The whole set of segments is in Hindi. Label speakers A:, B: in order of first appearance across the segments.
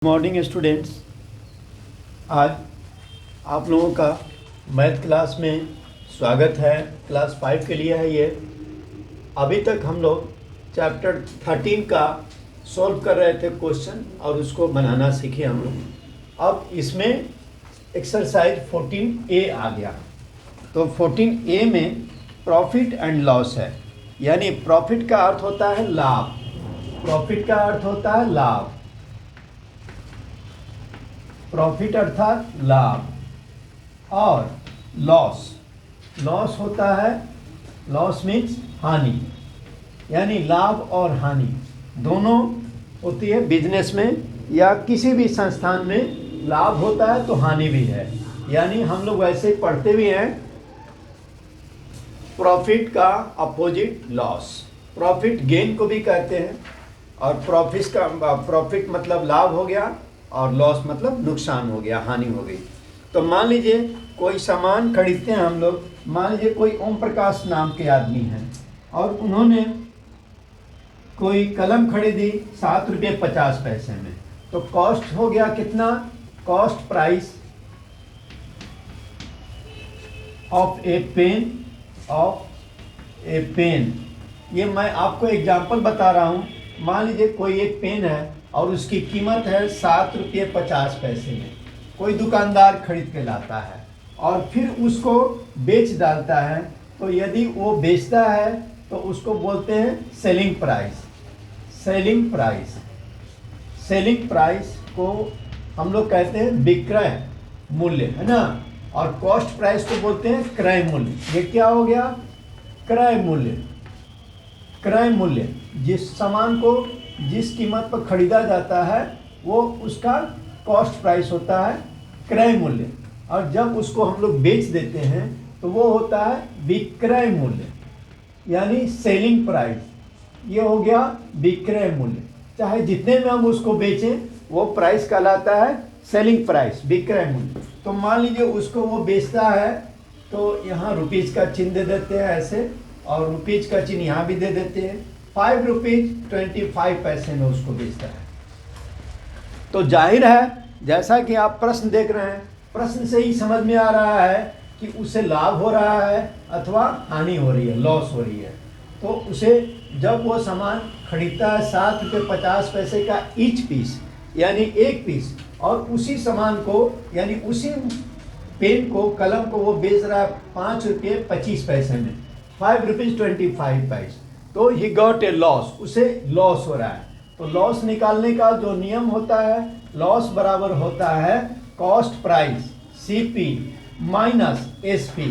A: मॉर्निंग स्टूडेंट्स, आज आप लोगों का मैथ क्लास में स्वागत है। क्लास 5 के लिए है ये। अभी तक हम लोग चैप्टर 13 का सॉल्व कर रहे थे क्वेश्चन और उसको बनाना सीखे हम लोग। अब इसमें एक्सरसाइज 14A आ गया। तो 14A में प्रॉफिट एंड लॉस है, यानी प्रॉफिट का अर्थ होता है लाभ। प्रॉफिट का अर्थ होता है लाभ, प्रॉफिट अर्थात लाभ। और लॉस होता है, लॉस मीन्स हानि, यानी लाभ और हानि दोनों होती है बिजनेस में या किसी भी संस्थान में। लाभ होता है तो हानि भी है, यानी हम लोग वैसे पढ़ते भी हैं प्रॉफिट का अपोजिट लॉस। प्रॉफिट गेन को भी कहते हैं, और प्रॉफिट मतलब लाभ हो गया और लॉस मतलब नुकसान हो गया, हानि हो गई। तो मान लीजिए कोई सामान खरीदते हैं हम लोग। मान लीजिए कोई ओम प्रकाश नाम के आदमी हैं और उन्होंने कोई कलम खरीदी 7 रुपये 50 पैसे में। तो कॉस्ट हो गया कितना? Cost price of a pen. ये मैं आपको एग्जांपल बता रहा हूँ। मान लीजिए कोई एक पेन है और उसकी कीमत है 7 रुपये 50 पैसे में। कोई दुकानदार खरीद के लाता है और फिर उसको बेच डालता है। तो यदि वो बेचता है तो उसको बोलते हैं सेलिंग प्राइस। सेलिंग प्राइस को हम लोग कहते हैं विक्रय मूल्य, है ना। और कॉस्ट प्राइस को बोलते हैं क्रय मूल्य। ये क्या हो गया? क्रय मूल्य जिस सामान को जिस कीमत पर खरीदा जाता है वो उसका कॉस्ट प्राइस होता है, क्रय मूल्य। और जब उसको हम लोग बेच देते हैं तो वो होता है विक्रय मूल्य, यानी सेलिंग प्राइस। ये हो गया विक्रय मूल्य। चाहे जितने में हम उसको बेचें वो प्राइस कहलाता है सेलिंग प्राइस, विक्रय मूल्य। तो मान लीजिए उसको वो बेचता है तो यहाँ रुपीज़ का चिन्ह दे देते हैं ऐसे, और रुपीज़ का चिन्ह यहाँ भी दे देते हैं। 5 रुपीज़ 25 पैसे में उसको बेचता है। तो जाहिर है, जैसा कि आप प्रश्न देख रहे हैं, प्रश्न से ही समझ में आ रहा है कि उसे लाभ हो रहा है अथवा हानि हो रही है, लॉस हो रही है। तो उसे जब वो सामान खरीदता है 7 रुपये 50 पैसे का ईच पीस, यानी एक पीस, और उसी सामान को यानी उसी पेन को, कलम को वो बेच रहा है 5 रुपये 25 पैसे में, 5 रुपीज़ 25 पैसे। तो ही गॉट ए लॉस, उसे लॉस हो रहा है। तो लॉस निकालने का जो नियम होता है, लॉस बराबर होता है cost price CP minus SP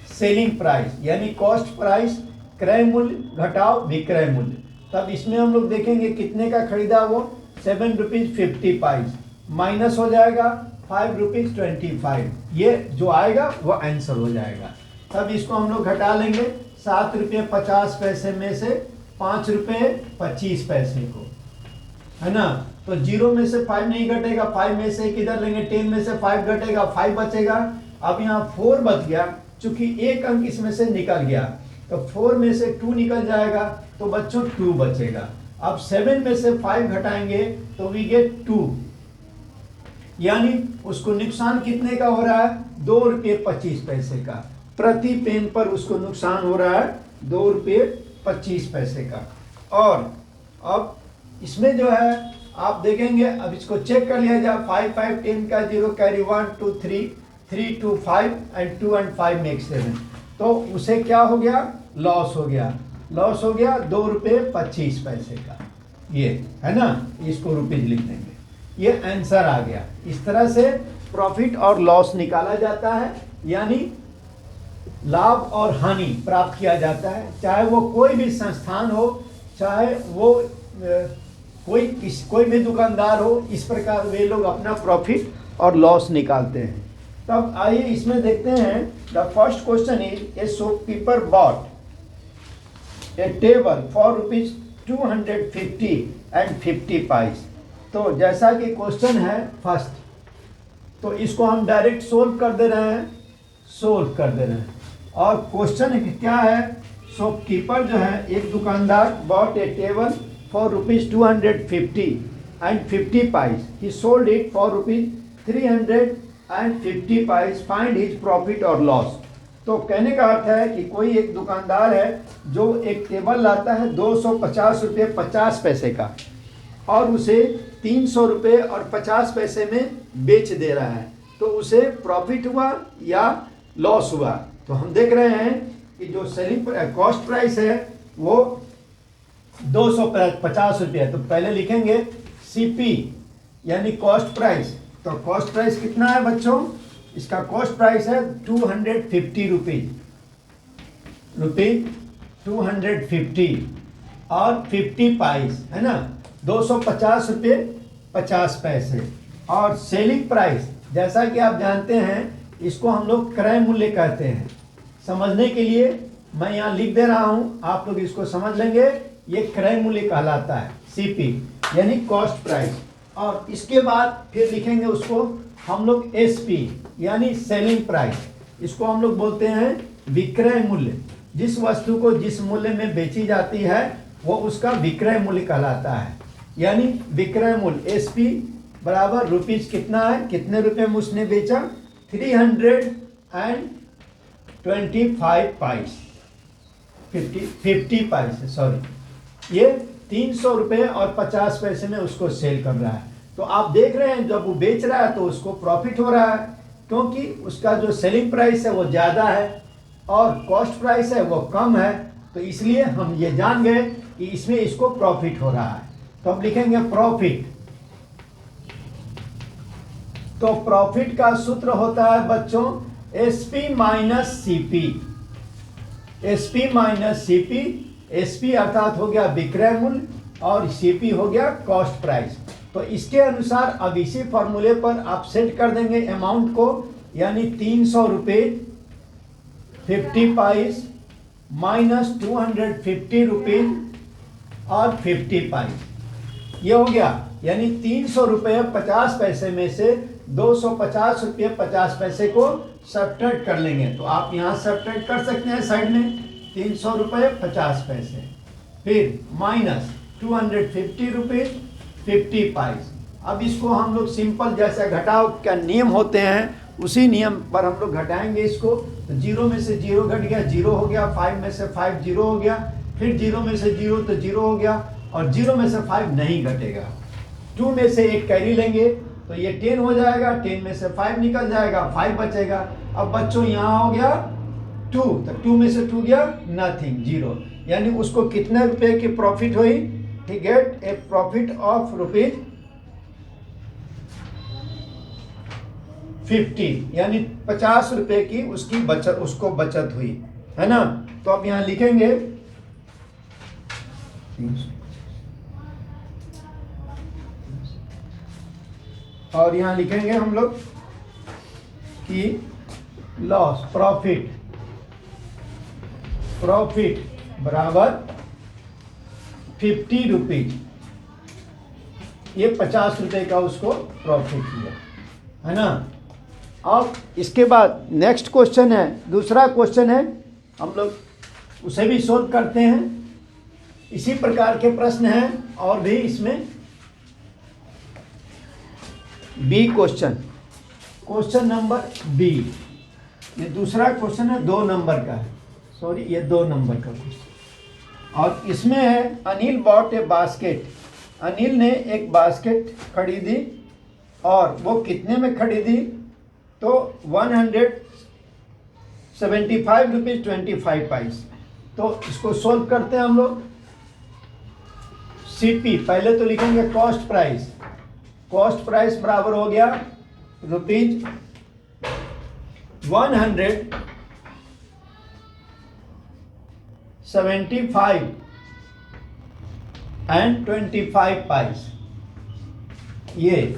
A: selling price, यानी कॉस्ट प्राइस क्रय मूल्य घटाओ विक्रय मूल्य। तब इसमें हम लोग देखेंगे कितने का खरीदा वो, 7 रुपीज़ 50 पैसे, माइनस हो जाएगा 5 रुपीज़ 25। ये जो आएगा वो आंसर हो जाएगा। तब इसको हम लोग घटा लेंगे 7 रुपये 50 पैसे में से 5 रुपये 25 पैसे को, है ना। तो 0 में से 5 नहीं घटेगा, 5 में से किधर लेंगे, 10 में से 5 घटेगा, 5 बचेगा। अब यहाँ 4 बच गया, चूंकि एक अंक इसमें से निकल गया तो 4 में से 2 निकल जाएगा, तो बच्चों 2 बचेगा। अब 7 में से 5 घटाएंगे तो वी गेट 2, यानी उसको नुकसान कितने का हो रहा है? 2 रुपये 25 पैसे का। प्रति पेन पर उसको नुकसान हो रहा है 2 रुपये 25 पैसे का। और अब इसमें जो है आप देखेंगे, अब इसको चेक कर लिया जाए। 5 5 10 का 0 कैरी 1 2 3 3 2 5 एंड 2 and 5 मेक 7। तो उसे क्या हो गया? लॉस हो गया। 2 रुपये 25 पैसे का, ये है ना। इसको रुपीज लिख देंगे, ये आंसर आ गया। इस तरह से प्रॉफिट और लॉस निकाला जाता है, यानी लाभ और हानि प्राप्त किया जाता है। चाहे वो कोई भी संस्थान हो, चाहे वो कोई भी दुकानदार हो, इस प्रकार वे लोग अपना प्रॉफिट और लॉस निकालते हैं। तब आइए इसमें देखते हैं। The first question is a shopkeeper bot A table for rupees 250 and 50 पैसे। तो जैसा कि क्वेश्चन है फर्स्ट, तो इसको हम डायरेक्ट सोल्व कर दे रहे हैं। और क्वेश्चन क्या है? शॉपकीपर जो है, एक दुकानदार bot A table for rupees 250 and 50 pice. He sold it for rupees 350 pice. Find his profit or loss. तो कहने का अर्थ है कि कोई एक दुकानदार है जो एक टेबल लाता है 250 रुपये 50 पैसे का और उसे 300 रुपये और 50 पैसे में बेच दे रहा है, तो उसे प्रॉफिट हुआ या लॉस हुआ। तो हम देख रहे हैं कि जो सेलिंग कॉस्ट प्राइस है वो 250 रुपये है। तो पहले लिखेंगे सीपी यानी कॉस्ट प्राइस। तो कॉस्ट प्राइस कितना है बच्चों? इसका कॉस्ट प्राइस है 250 रुपीज 250 और 50 पाइस है ना, 250 रुपये 50 पैसे। और सेलिंग प्राइस जैसा कि आप जानते हैं इसको हम लोग क्रय मूल्य कहते हैं। समझने के लिए मैं यहाँ लिख दे रहा हूँ, आप लोग इसको समझ लेंगे। ये क्रय मूल्य कहलाता है सीपी यानी कॉस्ट प्राइस। और इसके बाद फिर लिखेंगे उसको हम लोग एसपी यानी सेलिंग प्राइस। इसको हम लोग बोलते हैं विक्रय मूल्य। जिस वस्तु को जिस मूल्य में बेची जाती है वो उसका विक्रय मूल्य कहलाता है। यानी विक्रय मूल्य एसपी बराबर रुपीज कितना है, कितने रुपए में उसने बेचा, 325 पाइस 50 पाइस सॉरी, ये 300 रुपये और 50 पैसे में उसको सेल कर रहा है। तो आप देख रहे हैं जब वो बेच रहा है तो उसको प्रॉफिट हो रहा है, क्योंकि उसका जो सेलिंग प्राइस है वो ज़्यादा है और कॉस्ट प्राइस है वो कम है। तो इसलिए हम ये जान गए कि इसमें इसको प्रॉफिट हो रहा है। तो अब लिखेंगे प्रॉफिट। तो प्रॉफिट का सूत्र होता है बच्चों SP minus CP. SP minus CP, SP अर्थात हो गया विक्रय मूल्य और सीपी हो गया कॉस्ट प्राइस। तो इसके अनुसार अब इसी फॉर्मूले पर आप सेट कर देंगे अमाउंट को, यानी 300 रुपये 50 पाइस माइनस 250 रुपीज और 50 पाइस। ये हो गया, यानी 300 रुपये 50 पैसे में से 250 रुपये 50 पैसे को सब्ट्रैक्ट कर लेंगे। तो आप यहाँ सब्ट्रैक्ट कर सकते हैं साइड में 300 रुपये 50 पैसे, फिर माइनस 250 रुपीज 50 पाइस। अब इसको हम लोग सिंपल जैसे घटाव का नियम होते हैं उसी नियम पर हम लोग घटाएंगे इसको। तो 0 में से 0 घट गया, 0 हो गया, 5 में से 5 0 हो गया, फिर 0 में से 0 तो 0 हो गया और 0 में से 5 नहीं घटेगा। 2 में से 1 कैरी लेंगे तो ये 10 हो जाएगा, 10 में से 5 निकल जाएगा, 5 बचेगा। अब बच्चों यहाँ हो गया 2, तो 2 में से 2 गया नथिंग, 0। यानी उसको कितने रुपए की प्रॉफिट हुई? He get a profit of rupees 50, यानी 50 रुपए की उसकी बचत, उसको बचत हुई है ना। तो अब यहाँ लिखेंगे और यहाँ लिखेंगे हम लोग कि लॉस प्रॉफिट बराबर 50 रुपीज। ये 50 रुपए का उसको प्रॉफिट हुआ है ना। अब इसके बाद नेक्स्ट क्वेश्चन है, दूसरा क्वेश्चन है, हम लोग उसे भी सोल्व करते हैं। इसी प्रकार के प्रश्न हैं और भी इसमें। बी क्वेश्चन नंबर बी, ये दूसरा क्वेश्चन है, 2 नंबर का है, सॉरी ये 2 नंबर का क्वेश्चन। और इसमें है Anil bought a basket. Anil ने एक बास्केट खरीदी और वो कितने में खरीदी? तो 175 रुपीज 25 पाइस। तो इसको सोल्व करते हैं हम लोग। सीपी पहले तो लिखेंगे कॉस्ट प्राइस बराबर हो गया रुपीज 175 एंड 25 पाइस। ये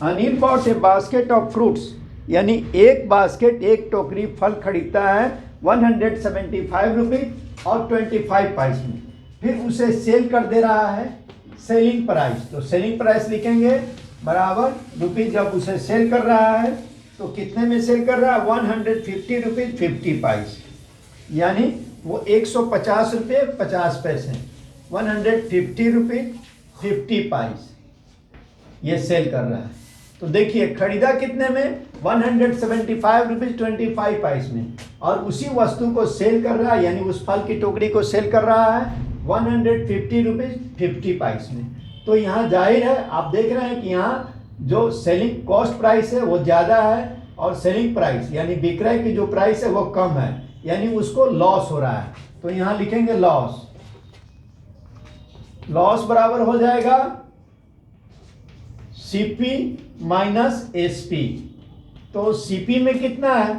A: Anil bought a basket of fruits, यानी एक बास्केट, एक टोकरी फल खरीदता है 175 रुपीज और 25 पाइस में, फिर उसे सेल कर दे रहा है सेलिंग प्राइस। तो सेलिंग प्राइस लिखेंगे बराबर रुपीज, जब उसे सेल कर रहा है तो कितने में सेल कर रहा है? 150 रुपीज 50 पाइस, यानी वो 150 रुपये 50 पैसे, 150 रुपीज 50 पाइस। ये सेल कर रहा है। तो देखिए खरीदा कितने में, 175 रुपीज 25 पैसे में, और उसी वस्तु को सेल कर रहा है, यानी उस फल की टोकरी को सेल कर रहा है 150 रुपीज 50 पैसे में। तो यहाँ जाहिर है आप देख रहे हैं कि यहाँ जो सेलिंग कॉस्ट प्राइस है वो ज़्यादा है, और सेलिंग प्राइस यानी विक्रय की जो प्राइस है वो कम है, यानी उसको लॉस हो रहा है। तो यहाँ लिखेंगे लॉस। लॉस बराबर हो जाएगा सीपी माइनस एसपी। तो सीपी में कितना है,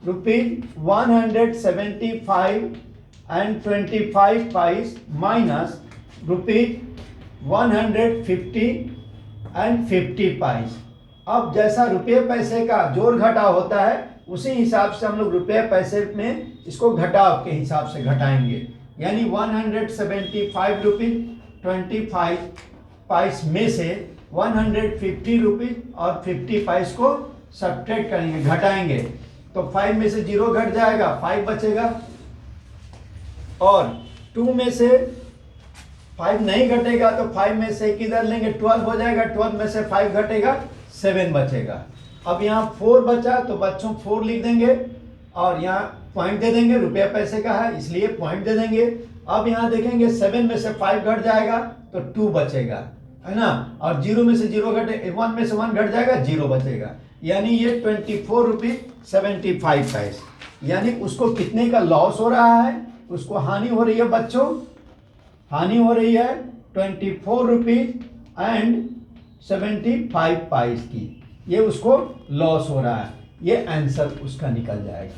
A: ₹175 and 25 पैसे माइनस ₹150 and 50 पैसे। अब जैसा रुपये पैसे का जोड़ घटाव होता है उसी हिसाब से हम लोग रुपये पैसे में इसको घटाव के हिसाब से घटाएंगे, यानी 175 रुपीज 25 पैसे में से 150 रुपीज और 50 पैसे को सब्ट्रैक्ट करेंगे, घटाएंगे। तो 5 में से 0 घट जाएगा, 5 बचेगा, और 2 में से 5 नहीं घटेगा तो 5 में से किधर लेंगे, 12 हो जाएगा, 12 में से 5 घटेगा, 7 बचेगा। अब यहाँ 4 बचा तो बच्चों 4 लिख देंगे, और यहाँ पॉइंट दे देंगे, रुपया पैसे का है इसलिए पॉइंट दे देंगे। अब यहाँ देखेंगे 7 में से 5 घट जाएगा तो 2 बचेगा, है ना, और 0 में से 0 घटे, 1 में से 1 घट जाएगा, 0 बचेगा, यानी ये 24 रुपीज 75 पैसे। यानी उसको कितने का लॉस हो रहा है, उसको हानि हो रही है बच्चों, हानि हो रही है 24 रुपीज एंड 75 पैसे की, ये उसको लॉस हो रहा है। ये आंसर उसका निकल जाएगा।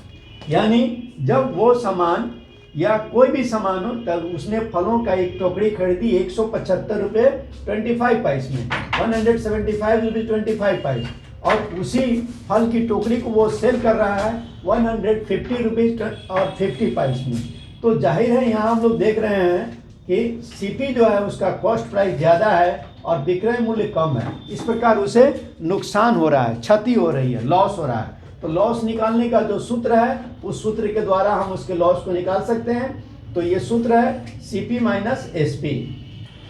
A: यानी जब वो सामान या कोई भी सामान हो तब उसने फलों का एक टोकरी खरीदी 175 रुपये 25 पैसे में, 175 रुपीज 25 पैसे, और उसी फल की टोकरी को वो सेल कर रहा है 150 रुपीज और 50 पैसे में। तो जाहिर है यहाँ हम लोग देख रहे हैं कि सीपी जो है उसका कॉस्ट प्राइस ज़्यादा है और विक्रय मूल्य कम है, इस प्रकार उसे नुकसान हो रहा है, क्षति हो रही है, लॉस हो रहा है। तो लॉस निकालने का जो सूत्र है उस सूत्र के द्वारा हम उसके लॉस को निकाल सकते हैं। तो ये सूत्र है सीपी माइनस एसपी।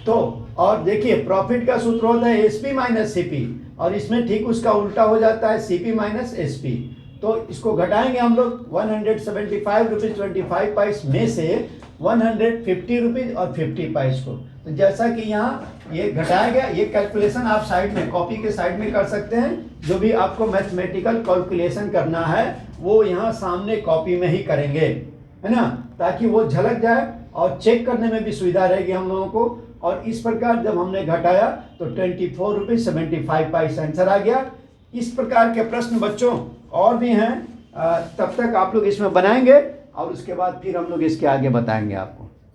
A: तो और देखिए प्रॉफिट का सूत्र होता है एसपी माइनस सीपी, और इसमें ठीक उसका उल्टा हो जाता है सीपी माइनस एसपी। तो इसको घटाएंगे हम लोग 175 रुपीज 25 पैसे में से 150 रुपीज और 50 पैसे को। तो जैसा कि यहाँ ये घटाया गया, ये कैलकुलेशन आप साइड में कॉपी के साइड में कर सकते हैं। जो भी आपको मैथमेटिकल कैलकुलेशन करना है वो यहाँ सामने कॉपी में ही करेंगे, है ना, ताकि वो झलक जाए और चेक करने में भी सुविधा रहेगी हम लोगों को। और इस प्रकार जब हमने घटाया तो 24 रुपीज 75 पैसे आंसर आ गया। इस प्रकार के प्रश्न बच्चों और भी हैं, तब तक आप लोग इसमें बनाएंगे और उसके बाद फिर हम लोग इसके आगे बताएंगे आपको।